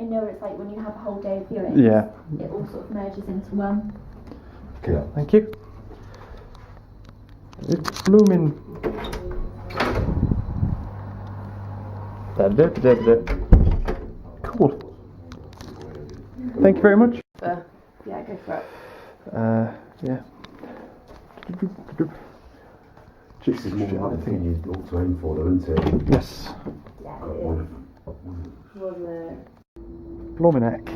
I know it's like when you have a whole day of viewing. Yeah. It all sort of merges into one. Okay, thank you. It's blooming. Cool. Thank you very much. Yeah, go for it. Yeah. This is more like the thing you ought to aim for, though, isn't it? Yes. Yeah, Blooming heck.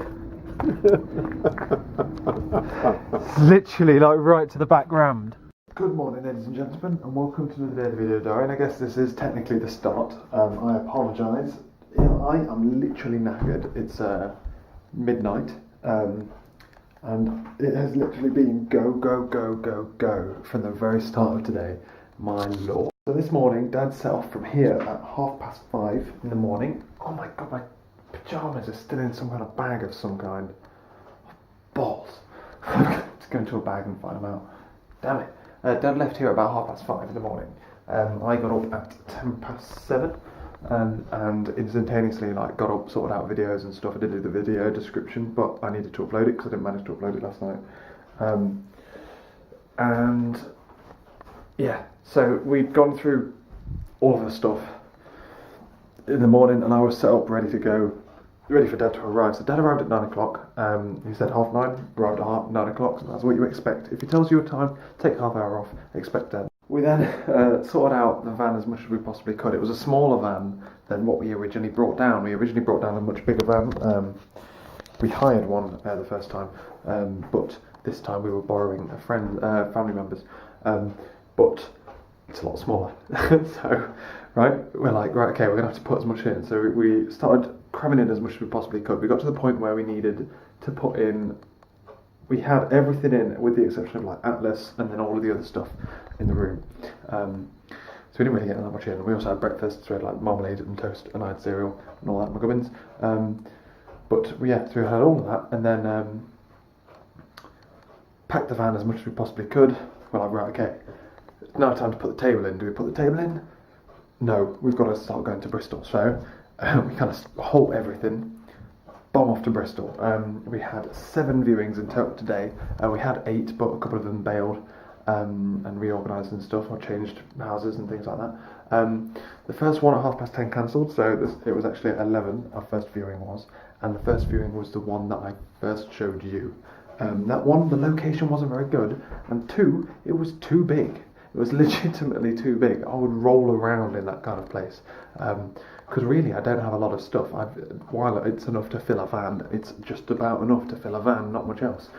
Literally, like, right to the background. Good morning, ladies and gentlemen, and welcome to another day of the video diary. And I guess this is technically the start. I apologise. I am literally knackered. It's midnight, and it has literally been go from the very start of today. My lord. So this morning, Dad set off from here at 5:30 in the morning. Oh my god, my pyjamas are still in some kind of bag of some kind. Balls. Let's go into a bag and find them out. Damn it. Dad left here about 5:30 in the morning. I got up at 7:10 and instantaneously got up, sorted out videos and stuff. I did do the video description, but I needed to upload it because I didn't manage to upload it last night. And yeah, so we'd gone through all of the stuff in the morning and I was set up ready to go, ready for Dad to arrive. So Dad arrived at 9 o'clock. He said 9:30, arrived at 9 o'clock, so that's what you expect. If he tells you a time, take half hour off, expect Dad. We then sorted out the van as much as we possibly could. It was a smaller van than what we originally brought down. We originally brought down a much bigger van. We hired one the first time, but this time we were borrowing a friend, family members. But it's a lot smaller. So, right, we're like, right, okay, we're going to have to put as much in. So we started cramming in as much as we possibly could. We got to the point where we needed to put in, we had everything in with the exception of Atlas and then all of the other stuff in the room. So we didn't really get that much in. We also had breakfast, so we had marmalade and toast and I had cereal and all that McGubbins. But so we had all of that and then packed the van as much as we possibly could. We're like, right, okay, it's now time to put the table in. Do we put the table in? No, we've got to start going to Bristol. So we kind of halt everything, bomb off to Bristol. We had 7 viewings in total today. We had 8, but a couple of them bailed and reorganised and stuff, or changed houses and things like that. The first one at 10:30 cancelled, so it was actually at 11, our first viewing was, and the first viewing was the one that I first showed you. That one, the location wasn't very good, and 2, it was too big. It was legitimately too big. I would roll around in that kind of place. Because really, I don't have a lot of stuff. While it's enough to fill a van, it's just about enough to fill a van, not much else.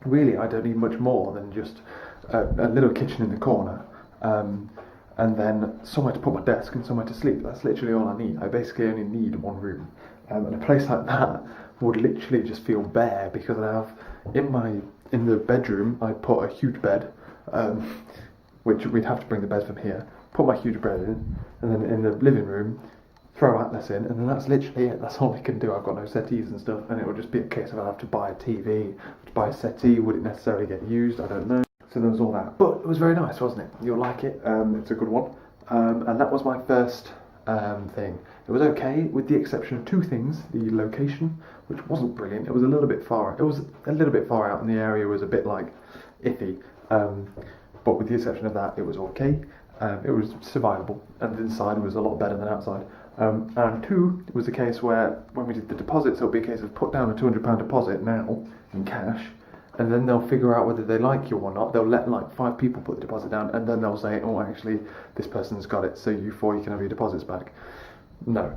Really, I don't need much more than just a little kitchen in the corner, and then somewhere to put my desk and somewhere to sleep. That's literally all I need. I basically only need one room. And a place like that would literally just feel bare because I have in the bedroom I put a huge bed, which we'd have to bring the bed from here, put my huge bed in, and then in the living room throw Atlas in, and then that's literally it. That's all I can do. I've got no settees and stuff, and it would just be a case of I'd have to buy a TV, to buy a settee. Would it necessarily get used? I don't know. So there was all that, but it was very nice, wasn't it? You'll like it. It's a good one, and that was my first thing. It was okay, with the exception of 2 things: the location, which wasn't brilliant. It was a little bit far. It was a little bit far out, and the area was a bit iffy. But with the exception of that, it was okay. It was survivable, and inside was a lot better than outside. And 2, it was a case where when we did the deposits, it'll be a case of put down a £200 deposit now in cash, and then they'll figure out whether they like you or not. They'll let 5 people put the deposit down, and then they'll say, oh, actually, this person's got it, so you 4, you can have your deposits back. No,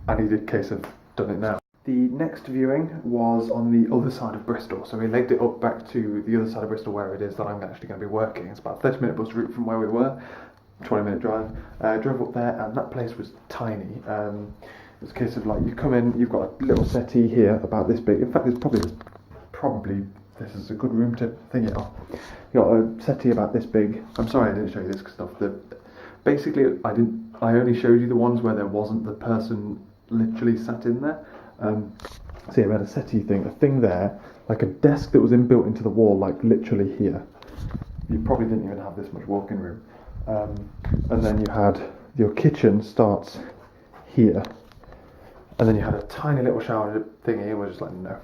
I needed a case of done it now. The next viewing was on the other side of Bristol, so we legged it up back to the other side of Bristol where it is that I'm actually going to be working. It's about a 30-minute bus route from where we were, 20-minute drive. Drove up there, and that place was tiny. It was a case of you come in, you've got a little settee here about this big. In fact, it's probably this is a good room to thing it off. You got a settee about this big. I'm sorry I didn't show you this stuff. Basically, I only showed you the ones where there wasn't the person literally sat in there. So yeah, we had a settee thing, a thing there, a desk that was inbuilt into the wall, literally here. You probably didn't even have this much walking room. And then you had your kitchen starts here, and then you had a tiny little shower thingy, and we're just like, no.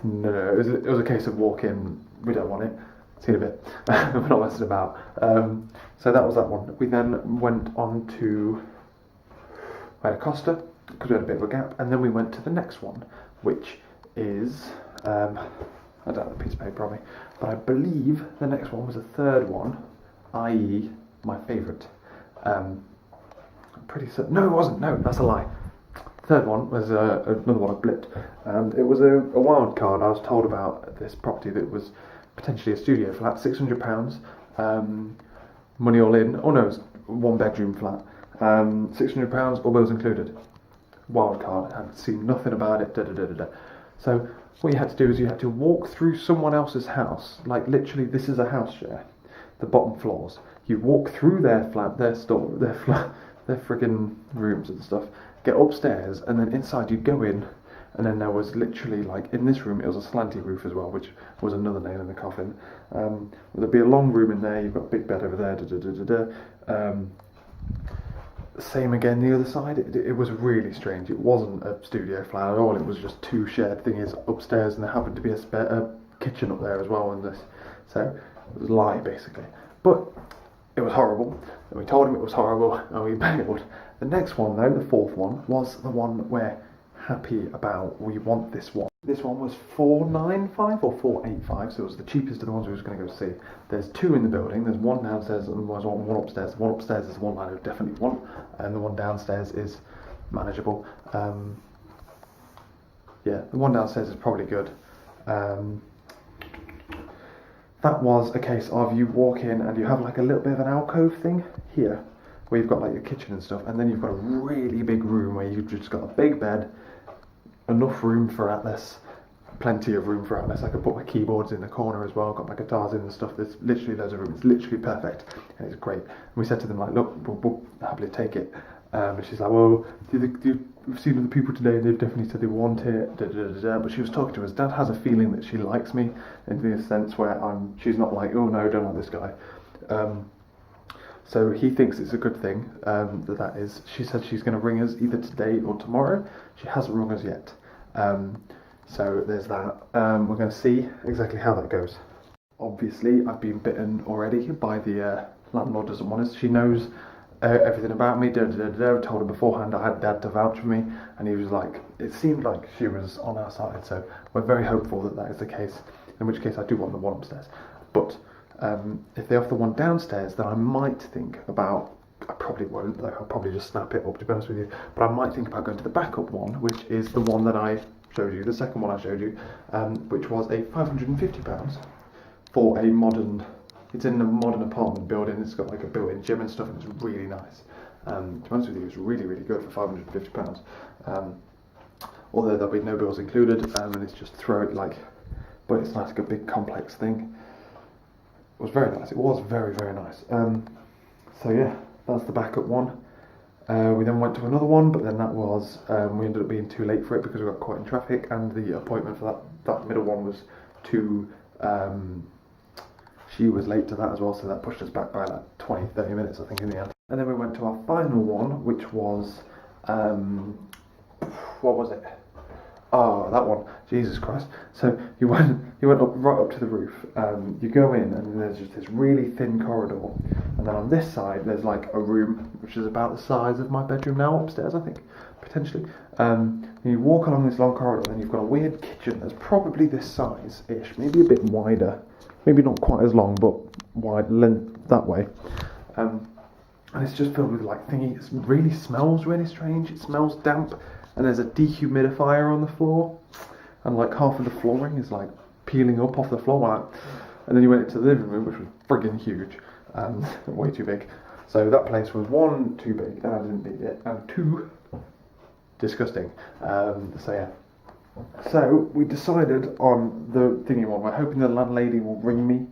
It was a case of walk in, we don't want it, see you in a bit, we're not messing about. So that was that one. We then went on to, we had a Costa, because we had a bit of a gap, and then we went to the next one, which is, I don't have a piece of paper on me, but I believe the next one was the third one, i.e. my favourite. I'm pretty certain, no it wasn't, no, that's a lie. Third one was another one I blipped. It was a wild card. I was told about this property that was potentially a studio flat, £600, money all in. Oh no, it was 1 bedroom flat, £600, all bills included. Wild card. I hadn't seen nothing about it. So what you had to do is you had to walk through someone else's house. Like literally, this is a house share. The bottom floors. You walk through their flat, their friggin' rooms and stuff. Get upstairs, and then inside you go in, and then there was literally, like, in this room it was a slanty roof as well, which was another nail in the coffin. There'd be a long room in there, you've got a big bed over there, same again the other side. It was really strange. It wasn't a studio flat at all, it was just 2 shared thingies upstairs, and there happened to be a kitchen up there as well in this, so it was a lie basically. But it was horrible, and we told him it was horrible, and we bailed. The next one though, the fourth one, was the one we're happy about. We want this one. This one was £495 or £485, so it was the cheapest of the ones we were going to go see. There's 2 in the building, there's 1 downstairs and there's one upstairs. The one upstairs is the one I definitely want, and the one downstairs is manageable. Yeah, the one downstairs is probably good. That was a case of you walk in and you have like a little bit of an alcove thing here, where you've got like your kitchen and stuff, and then you've got a really big room where you've just got a big bed, enough room for Atlas, plenty of room for Atlas. I could put my keyboards in the corner as well, got my guitars in and stuff. There's literally loads of room. It's literally perfect, and it's great. And we said to them like, look, we'll happily take it. And she's like, well, we've seen other people today and they've definitely said they want it, but she was talking to us. Dad has a feeling that she likes me, in the sense where she's not like, oh no, don't like this guy. So he thinks it's a good thing, that is. She said she's going to ring us either today or tomorrow. She hasn't rung us yet. So there's that. We're going to see exactly how that goes. Obviously, I've been bitten already by the landlord doesn't want us. She knows everything about me. Told her beforehand I had Dad to vouch for me, and he was like, it seemed like she was on our side. So we're very hopeful that that is the case. In which case, I do want the one upstairs. But if they offer the one downstairs, then I might think about. I probably won't, though. I'll probably just snap it up, to be honest with you. But I might think about going to the backup one, which is the one that I showed you, the second one I showed you, which was a £550 for a modern. It's in a modern apartment building. It's got like a built-in gym and stuff, and it's really nice. To be honest with you, it's really, really good for £550. Although there'll be no bills included, and it's just throw it like, but it's like a big complex thing. It was very nice. It was very, very nice. So yeah, that's the backup one. We then went to another one, but then that was we ended up being too late for it because we got caught in traffic, and the appointment for that middle one was too. She was late to that as well, so that pushed us back by like 20-30 minutes, I think, in the end. And then we went to our final one, which was what was it? Oh, that one. Jesus Christ. So you went up right up to the roof. You go in, and there's just this really thin corridor, and then on this side there's like a room which is about the size of my bedroom now upstairs, I think, potentially. And you walk along this long corridor, and you've got a weird kitchen that's probably this size-ish, maybe a bit wider, maybe not quite as long, but wide length that way. And it's just filled with like thingy. It really smells really strange. It smells damp. And there's a dehumidifier on the floor, and like half of the flooring is like peeling up off the floor. And then you went into the living room, which was friggin' huge, and way too big. So that place was 1, too big, and I didn't need it, and 2, disgusting. So yeah. So we decided on the thingy one. We're hoping the landlady will ring me.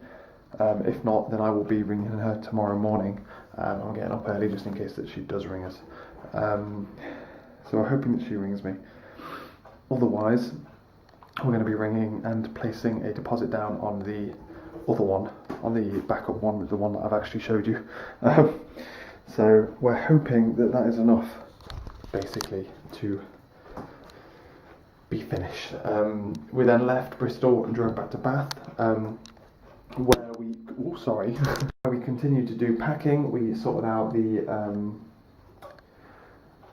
If not, then I will be ringing her tomorrow morning. I'm getting up early just in case that she does ring us. So we're hoping that she rings me. Otherwise, we're going to be ringing and placing a deposit down on the other one, on the backup one, the one that I've actually showed you. So we're hoping that that is enough, basically, to finish. We then left Bristol and drove back to Bath, where we where we continued to do packing. We sorted out the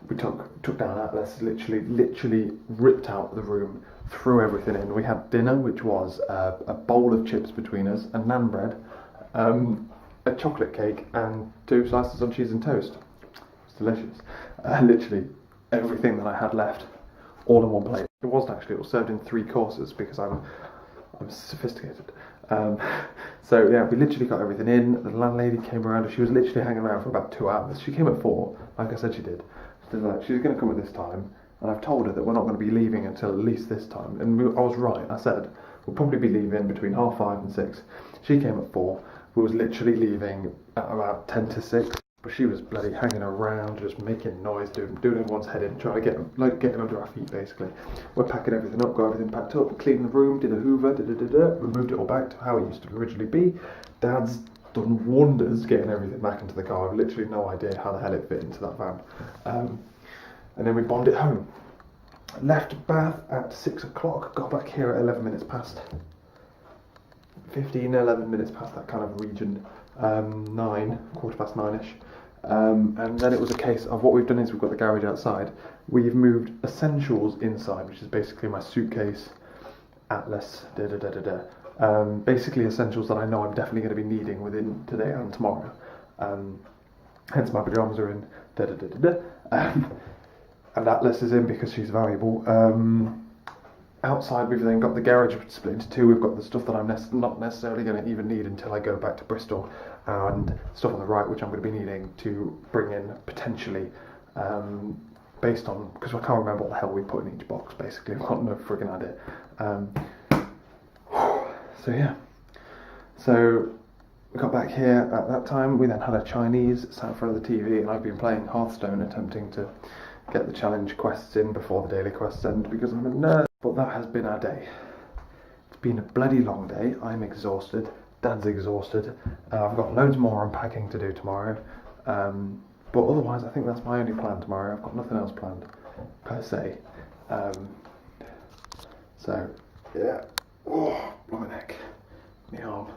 we took down Atlas, literally ripped out the room, threw everything in. We had dinner, which was a bowl of chips between us, a naan bread, a chocolate cake, and 2 slices of cheese and toast. It's delicious. Literally everything that I had left, all in one plate. It wasn't actually. It was served in 3 courses because I'm sophisticated. So yeah, we literally got everything in. The landlady came around, and she was literally hanging around for about 2 hours. She came at 4, like I said she did. She's going to come at this time, and I've told her that we're not going to be leaving until at least this time. And I was right. I said we'll probably be leaving between 5:30 and 6. She came at 4. We was literally leaving at about 10 to 6. But she was bloody hanging around, just making noise, doing everyone's head in, trying to get them under our feet, basically. We're packing everything up, got everything packed up, cleaned the room, did a hoover, we moved it all back to how it used to originally be. Dad's done wonders getting everything back into the car. I've literally no idea how the hell it fit into that van. And then we bombed it home. Left Bath at 6 o'clock, got back here at 11 minutes past. 11 minutes past, that kind of region. 9:15ish. And then it was a case of what we've done is we've got the garage outside. We've moved essentials inside, which is basically my suitcase, Atlas, basically essentials that I know I'm definitely going to be needing within today and tomorrow. Hence my pyjamas are in, and Atlas is in because she's valuable. Outside, we've then got the garage split into 2. We've got the stuff that I'm not necessarily going to even need until I go back to Bristol, and stuff on the right which I'm going to be needing to bring in potentially, based on, because I can't remember what the hell we put in each box. Basically, I've got no friggin' idea. So yeah, so we got back here at that time. We then had a Chinese, sat in front of the TV, and I've been playing Hearthstone, attempting to get the challenge quests in before the daily quests end because I'm a nerd. But that has been our day. It's been a bloody long day. I'm exhausted. Dad's exhausted. I've got loads more unpacking to do tomorrow. But otherwise, I think that's my only plan tomorrow. I've got nothing else planned, per se. So, yeah. Oh, my neck. My arm.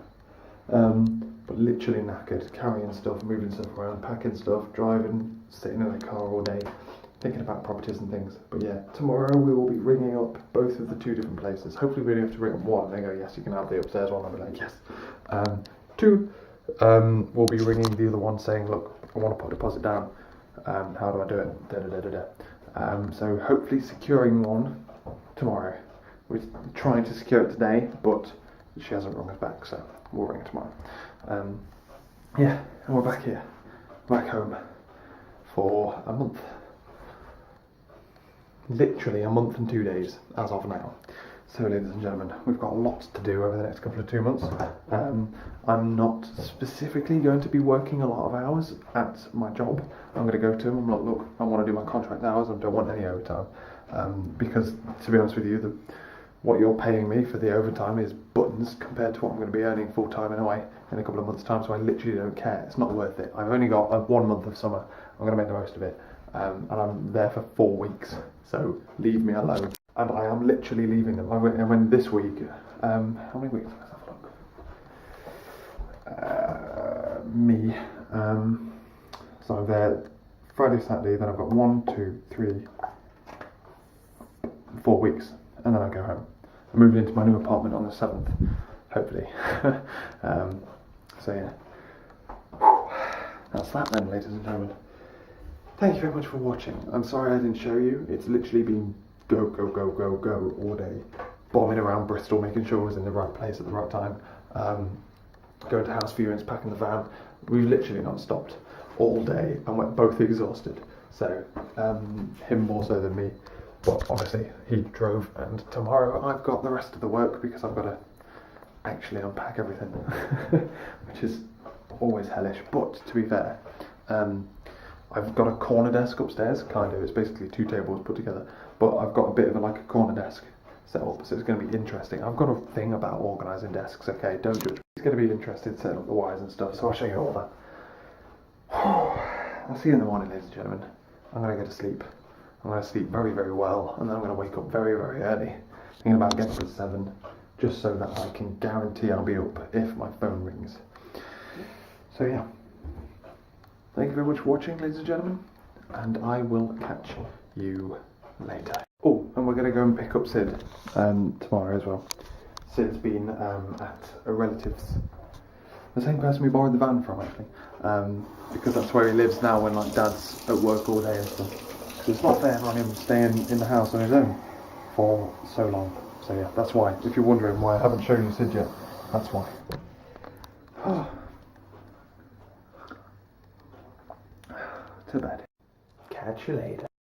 But literally knackered. Carrying stuff, moving stuff around, packing stuff, driving, sitting in a car all day, thinking about properties and things. But yeah, tomorrow we will be ringing up both of the 2 different places. Hopefully we only have to ring up 1 and they go, yes, you can have the upstairs one. I'll be like, yes. 2, we'll be ringing the other one saying, look, I want to put a deposit down. How do I do it? So hopefully securing 1 tomorrow. We're trying to secure it today, but she hasn't rung us back, so we'll ring her tomorrow. Yeah, and we're back here, back home for a month. Literally a month and 2 days as of now. So ladies and gentlemen, we've got a lot to do over the next couple of 2 months. I'm not specifically going to be working a lot of hours at my job. I'm going to go to them, I'm like, look, I want to do my contract hours, I don't want any overtime. Because to be honest with you, what you're paying me for the overtime is buttons compared to what I'm going to be earning full time anyway in a couple of months' time, so I literally don't care. It's not worth it. I've only got 1 month of summer. I'm going to make the most of it. And I'm there for 4 weeks, so leave me alone. And I am literally leaving them. I went this week. How many weeks? Let's have a look. Me. So I'm there Friday, Saturday. Then I've got 1, 2, 3, 4 weeks, and then I go home. I'm moving into my new apartment on the 7th, hopefully. So yeah, that's that then, ladies and gentlemen. Thank you very much for watching. I'm sorry I didn't show you. It's literally been go all day, bombing around Bristol, making sure I was in the right place at the right time, going to house viewings, packing the van. We've literally not stopped all day, and we're both exhausted. So him more so than me, but obviously he drove, and tomorrow I've got the rest of the work because I've got to actually unpack everything, which is always hellish. But to be fair, I've got a corner desk upstairs, kind of. It's basically 2 tables put together, but I've got a bit of like a corner desk set up, so it's going to be interesting. I've got a thing about organising desks, okay? Don't judge. It's going to be interesting setting up the wires and stuff, so I'll show you all that. I'll see you in the morning, ladies and gentlemen. I'm going to go to sleep. I'm going to sleep very, very well, and then I'm going to wake up very, very early. Thinking about getting up at 7, just so that I can guarantee I'll be up if my phone rings. So yeah, thank you very much for watching, ladies and gentlemen, and I will catch you later. Oh, and we're going to go and pick up Sid tomorrow as well. Sid's been at a relative's, the same person we borrowed the van from actually, because that's where he lives now when like Dad's at work all day and stuff. Because it's not fair on him staying in the house on his own for so long. So yeah, that's why. If you're wondering why I haven't shown you Sid yet, that's why. To bed. Catch you later.